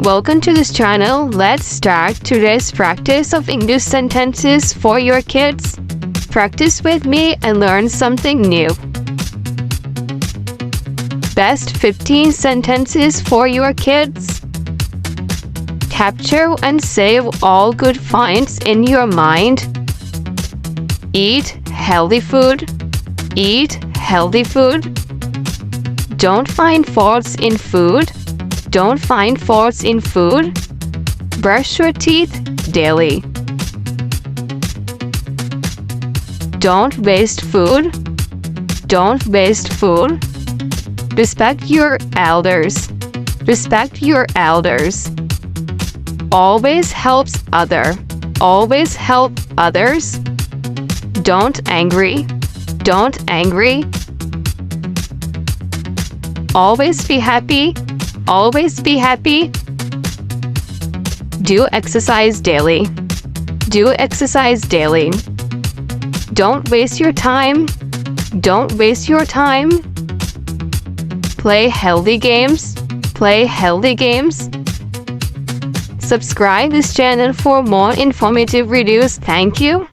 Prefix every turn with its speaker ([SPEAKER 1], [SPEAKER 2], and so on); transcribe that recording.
[SPEAKER 1] Welcome to this channel. Let's start today's practice of English sentences for your kids. Practice with me and learn something new. Best 15 sentences for your kids. Capture and save all good finds in your mind. Eat healthy food. Eat healthy food. Don't find faults in food. Don't find faults in food. Brush your teeth daily. Don't waste food. Don't waste food. Respect your elders. Respect your elders. Always helps other. Always help others. Don't angry. Don't angry. Always be happy. Always be happy. Do exercise daily. Do exercise daily. Don't waste your time. Don't waste your time. Play healthy games. Play healthy games. Subscribe this channel for more informative videos. Thank you.